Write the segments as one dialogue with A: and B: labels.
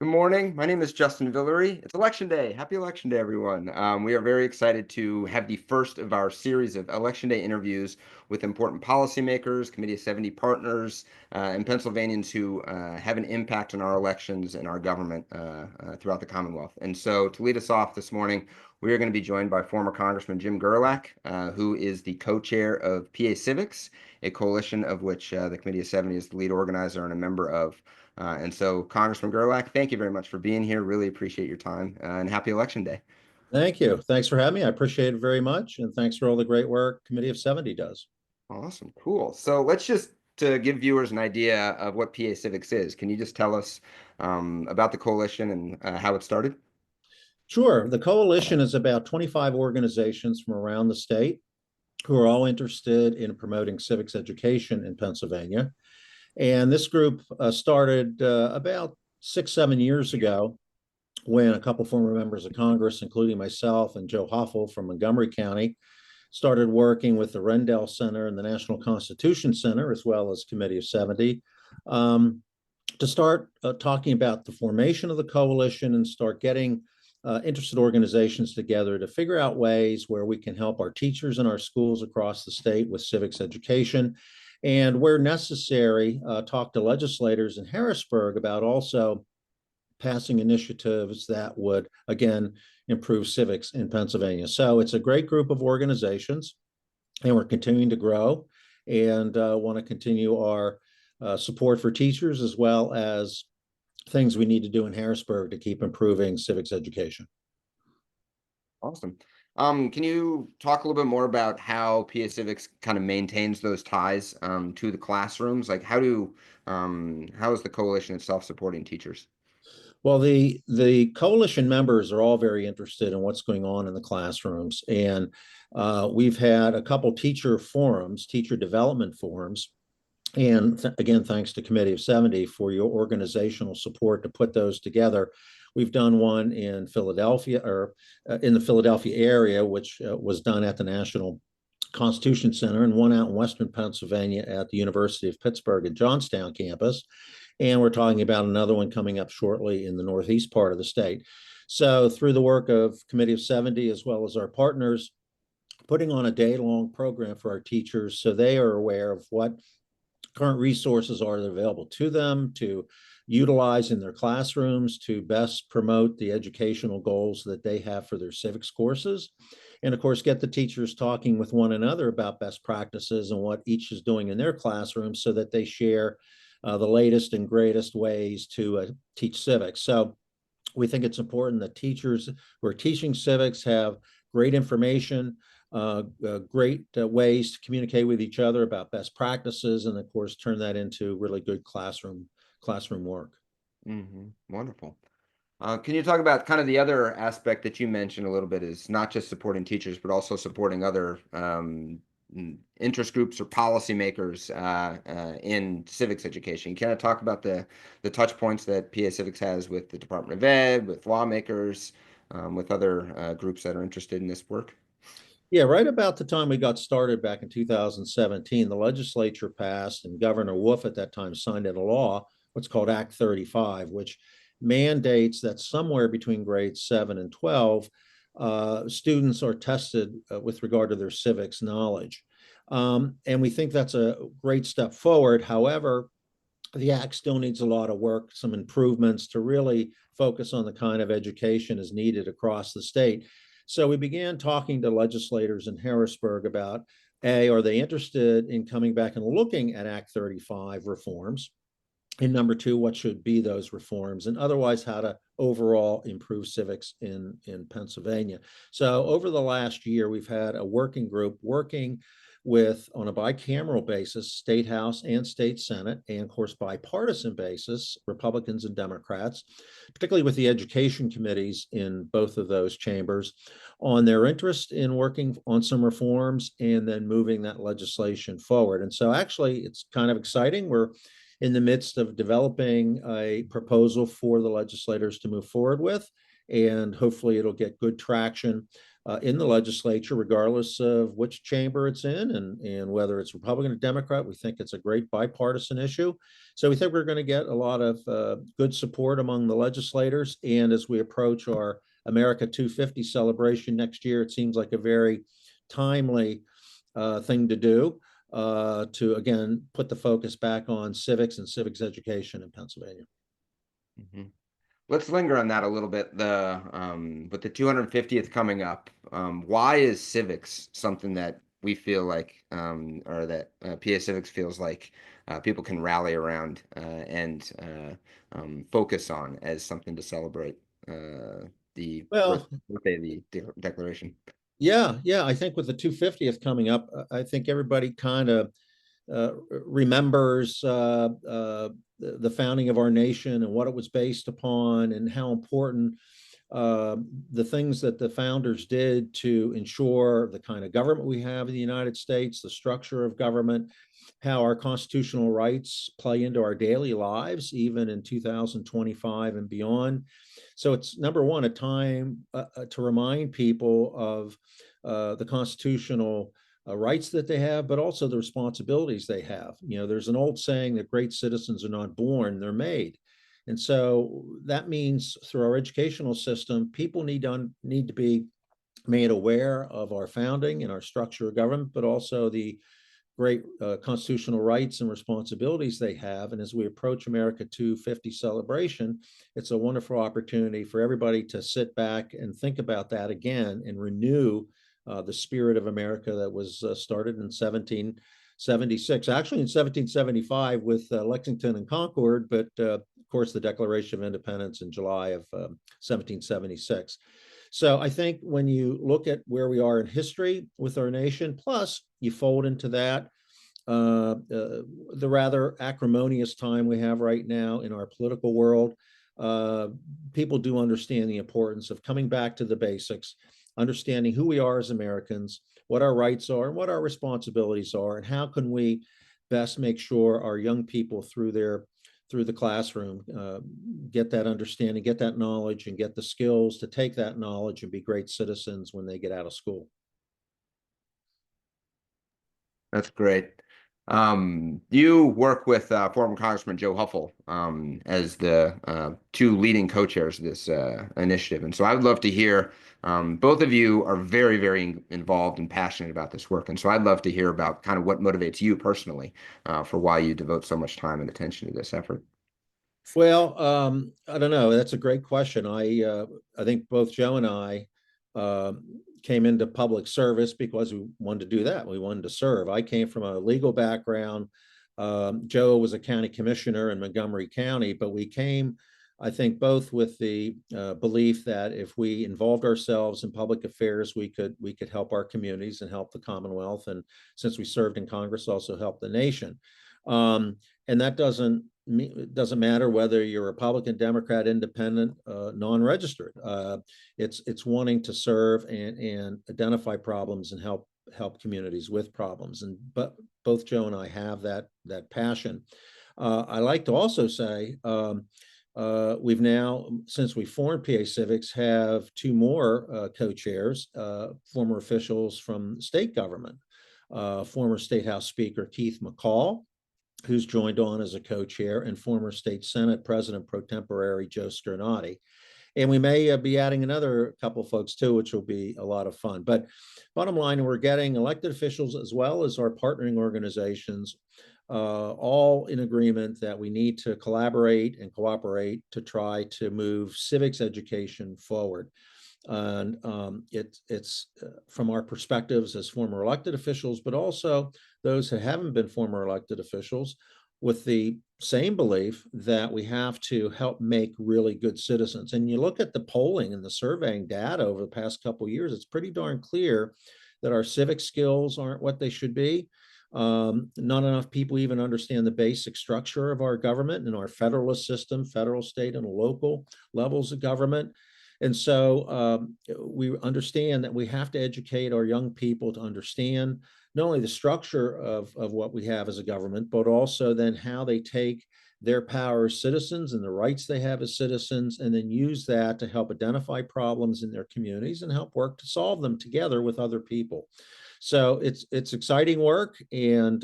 A: Good morning. My name is Justin Villere. It's Election Day. Happy Election Day, everyone. We are very excited to have the first of our series of Election Day interviews with important policymakers, Committee of 70 partners, and Pennsylvanians who have an impact on our elections and our government throughout the Commonwealth. And so to lead us off this morning, we are going to be joined by former Congressman Jim Gerlach, who is the co-chair of PA Civics, a coalition of which the Committee of 70 is the lead organizer and a member of. And so, Congressman Gerlach, thank you very much for being here. Really appreciate your time and happy Election Day.
B: Thank you. Thanks for having me. I appreciate it very much. And thanks for all the great work Committee of 70 does.
A: Awesome. Cool. So let's just to give viewers an idea of what PA Civics is. Can you just tell us about the coalition and how it started?
B: Sure. The coalition is about 25 organizations from around the state who are all interested in promoting civics education in Pennsylvania. And this group started about 6, 7 years ago when a couple former members of Congress, including myself and Joe Hoffel from Montgomery County, started working with the Rendell Center and the National Constitution Center, as well as Committee of 70, to start talking about the formation of the coalition and start getting interested organizations together to figure out ways where we can help our teachers in our schools across the state with civics education. And where necessary, talk to legislators in Harrisburg about also passing initiatives that would, again, improve civics in Pennsylvania. So it's a great group of organizations, and we're continuing to grow and want to continue our support for teachers as well as things we need to do in Harrisburg to keep improving civics education.
A: Awesome. Can you talk a little bit more about how PA Civics kind of maintains those ties to the classrooms? Like how is the coalition itself supporting teachers?
B: Well, the coalition members are all very interested in what's going on in the classrooms, and we've had a couple teacher forums, teacher development forums, and again, thanks to Committee of 70 for your organizational support to put those together. We've done one in Philadelphia or in the Philadelphia area, which was done at the National Constitution Center, and one out in Western Pennsylvania at the University of Pittsburgh at Johnstown campus. And we're talking about another one coming up shortly in the northeast part of the state. So through the work of Committee of 70, as well as our partners, putting on a day-long program for our teachers so they are aware of what current resources are available to them to utilize in their classrooms to best promote the educational goals that they have for their civics courses. And of course, get the teachers talking with one another about best practices and what each is doing in their classrooms so that they share the latest and greatest ways to teach civics. So we think it's important that teachers who are teaching civics have great information, great ways to communicate with each other about best practices, and of course, turn that into really good classroom work.
A: Wonderful. Can you talk about kind of the other aspect that you mentioned a little bit is not just supporting teachers, but also supporting other interest groups or policymakers in civics education? Can I talk about the touch points that PA Civics has with the Department of Ed, with lawmakers, with other groups that are interested in this work?
B: Yeah, right about the time we got started back in 2017, the legislature passed and Governor Wolf at that time signed into law what's called Act 35, which mandates that somewhere between grades 7 and 12, students are tested with regard to their civics knowledge. And we think that's a great step forward. However, the Act still needs a lot of work, some improvements to really focus on the kind of education is needed across the state. So we began talking to legislators in Harrisburg about, A, are they interested in coming back and looking at Act 35 reforms? And number two, what should be those reforms? And otherwise, how to overall improve civics in Pennsylvania. So over the last year, we've had a working group working with, on a bicameral basis, State House and State Senate, and of course, bipartisan basis, Republicans and Democrats, particularly with the education committees in both of those chambers, on their interest in working on some reforms and then moving that legislation forward. And so actually, it's kind of exciting. We're in the midst of developing a proposal for the legislators to move forward with. and hopefully it'll get good traction in the legislature, regardless of which chamber it's in, and whether it's Republican or Democrat. We think it's a great bipartisan issue. So we think we're going to get a lot of good support among the legislators. And as we approach our America 250 celebration next year, it seems like a very timely thing to do to, again, put the focus back on civics and civics education in Pennsylvania.
A: Mm-hmm. Let's linger on that a little bit. With the 250th coming up, why is civics something that we feel like, or that PA Civics feels like people can rally around and focus on as something to celebrate the
B: Well,
A: birthday of the Declaration?
B: yeah, I think with the 250th coming up, I think everybody kind of remembers the founding of our nation and what it was based upon, and how important the things that the founders did to ensure the kind of government we have in the United States, the structure of government, how our constitutional rights play into our daily lives, even in 2025 and beyond. So it's, number one, a time to remind people of the constitutional rights that they have, but also the responsibilities they have. There's an old saying that great citizens are not born, they're made. And so that means through our educational system, people need to be made aware of our founding and our structure of government, but also the great constitutional rights and responsibilities they have. And as we approach America 250 celebration, it's a wonderful opportunity for everybody to sit back and think about that again and renew the spirit of America that was started in 1776, actually in 1775 with Lexington and Concord, but of course the Declaration of Independence in July of 1776. So I think when you look at where we are in history with our nation, plus you fold into that the rather acrimonious time we have right now in our political world, people do understand the importance of coming back to the basics, understanding who we are as Americans, what our rights are, and what our responsibilities are, and how can we best make sure our young people through the classroom get that understanding, get that knowledge, and get the skills to take that knowledge and be great citizens when they get out of school.
A: That's great. You work with former Congressman Joe Huffle as the two leading co-chairs of this initiative. And so I would love to hear, both of you are very, very involved and passionate about this work. And so I'd love to hear about kind of what motivates you personally for why you devote so much time and attention to this effort.
B: Well, I don't know. That's a great question. I think both Joe and I came into public service because we wanted to do that. We wanted to serve. I came from a legal background. Joe was a county commissioner in Montgomery County, but we came, I think, both with the belief that if we involved ourselves in public affairs, we could help our communities and help the Commonwealth. And since we served in Congress, also help the nation. And that it doesn't matter whether you're Republican, Democrat, Independent, non-registered. It's wanting to serve and identify problems and help communities with problems. But both Joe and I have that passion. I like to also say we've now, since we formed PA Civics, have two more co-chairs, former officials from state government, former State House Speaker Keith McCall, who's joined on as a co-chair, and former State Senate President Pro Tempore Joe Scarnati. And we may be adding another couple of folks too, which will be a lot of fun. But bottom line, we're getting elected officials as well as our partnering organizations, all in agreement that we need to collaborate and cooperate to try to move civics education forward. And it's from our perspectives as former elected officials, but also those who haven't been former elected officials, with the same belief that we have to help make really good citizens. And you look at the polling and the surveying data over the past couple of years, it's pretty darn clear that our civic skills aren't what they should be. Not enough people even understand the basic structure of our government and our federalist system, federal, state, and local levels of government. And so we understand that we have to educate our young people to understand not only the structure of what we have as a government, but also then how they take their power as citizens and the rights they have as citizens, and then use that to help identify problems in their communities and help work to solve them together with other people. So it's exciting work, and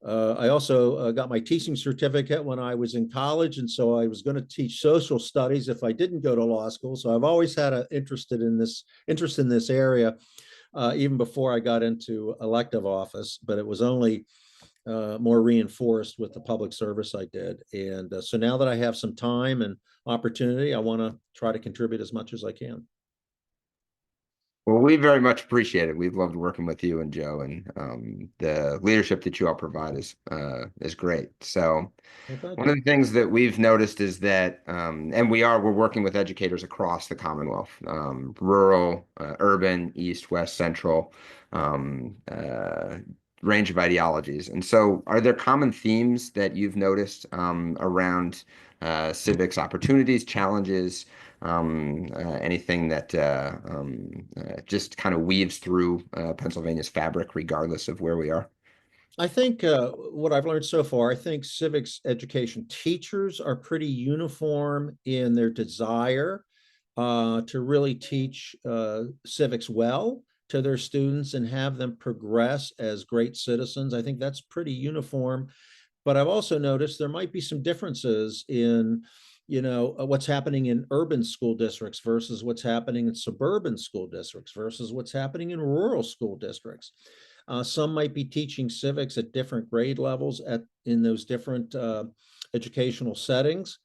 B: I also got my teaching certificate when I was in college, and so I was going to teach social studies if I didn't go to law school. So I've always had an interest in this area, even before I got into elective office. But it was only more reinforced with the public service I did. And so now that I have some time and opportunity, I want to try to contribute as much as I can.
A: Well, we very much appreciate it. We've loved working with you and Joe, and the leadership that you all provide is great. So
B: Well, thank
A: one of
B: you.
A: the things that we've noticed is that, and we're working with educators across the Commonwealth, rural, urban, east, west, central, um, uh, range of ideologies. And so, are there common themes that you've noticed around civics opportunities, challenges, anything that just kind of weaves through Pennsylvania's fabric, regardless of where we are?
B: I think what I've learned so far, I think civics education teachers are pretty uniform in their desire to really teach civics well to their students and have them progress as great citizens. I think that's pretty uniform. But I've also noticed there might be some differences in, what's happening in urban school districts versus what's happening in suburban school districts versus what's happening in rural school districts. Some might be teaching civics at different grade levels in those different educational settings.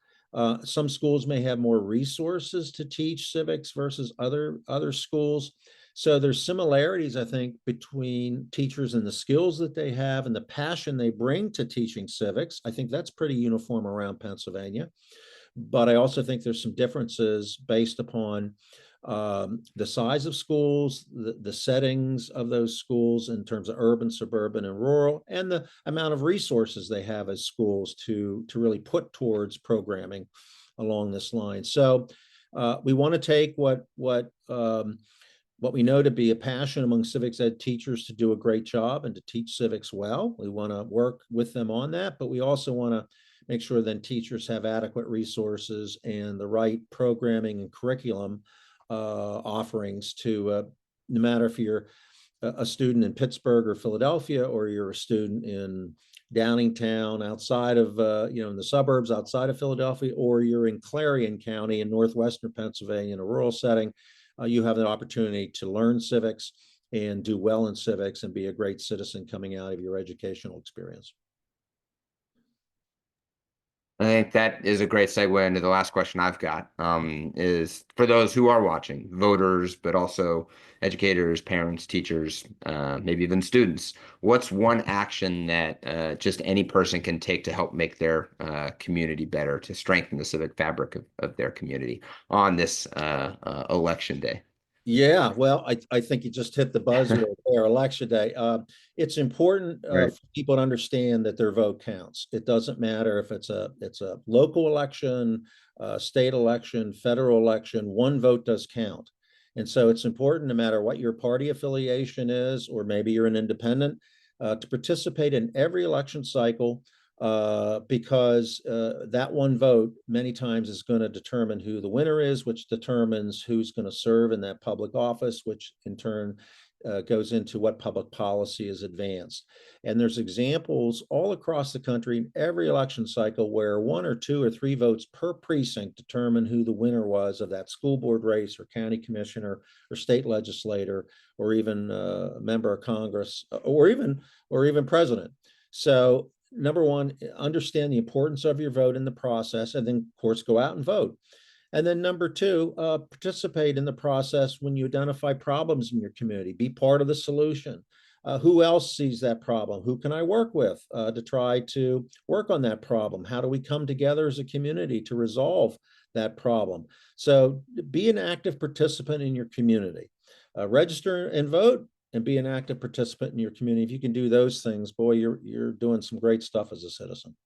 B: Some schools may have more resources to teach civics versus other schools. So there's similarities, I think, between teachers and the skills that they have and the passion they bring to teaching civics. I think that's pretty uniform around Pennsylvania. But I also think there's some differences based upon the size of schools, the settings of those schools in terms of urban, suburban, and rural, and the amount of resources they have as schools to really put towards programming along this line. So we want to take what we know to be a passion among civics ed teachers to do a great job and to teach civics well. We want to work with them on that, but we also want to make sure that teachers have adequate resources and the right programming and curriculum offerings to, no matter if you're a student in Pittsburgh or Philadelphia, or you're a student in Downingtown outside of, in the suburbs outside of Philadelphia, or you're in Clarion County in northwestern Pennsylvania in a rural setting, you have the opportunity to learn civics and do well in civics and be a great citizen coming out of your educational experience.
A: I think that is a great segue into the last question I've got, is for those who are watching, voters, but also educators, parents, teachers, maybe even students. What's one action that just any person can take to help make their community better, to strengthen the civic fabric of their community on this election day?
B: Yeah, well, I think you just hit the buzzer there, election day. It's important
A: Right.
B: for people to understand that their vote counts. It doesn't matter if it's a local election, state election, federal election, one vote does count. And so it's important, no matter what your party affiliation is, or maybe you're an independent, to participate in every election cycle, because that one vote many times is going to determine who the winner is, which determines who's going to serve in that public office, which in turn goes into what public policy is advanced. And there's examples all across the country in every election cycle where one or two or three votes per precinct determine who the winner was of that school board race or county commissioner or state legislator or even a member of Congress or even president. So number one, understand the importance of your vote in the process, and then, of course, go out and vote. And then number two, participate in the process when you identify problems in your community. Be part of the solution. Who else sees that problem? Who can I work with to try to work on that problem? How do we come together as a community to resolve that problem? So be an active participant in your community. Register and vote, and be an active participant in your community. If you can do those things, boy, you're doing some great stuff as a citizen.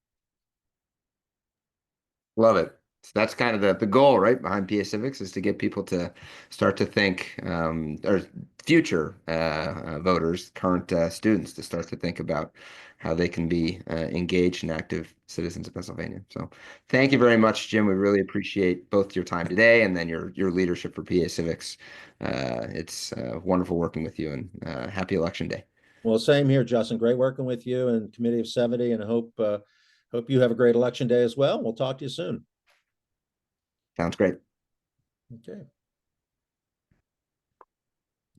A: Love it. So that's kind of the goal, right, behind PA Civics is to get people to start to think, or future voters, current students, to start to think about how they can be engaged and active citizens of Pennsylvania. So thank you very much, Jim. We really appreciate both your time today and then your leadership for PA Civics. It's wonderful working with you, and happy Election Day.
B: Well, same here, Justin. Great working with you and Committee of 70, and I hope you have a great election day as well. We'll talk to you soon.
A: Sounds great.
B: Okay.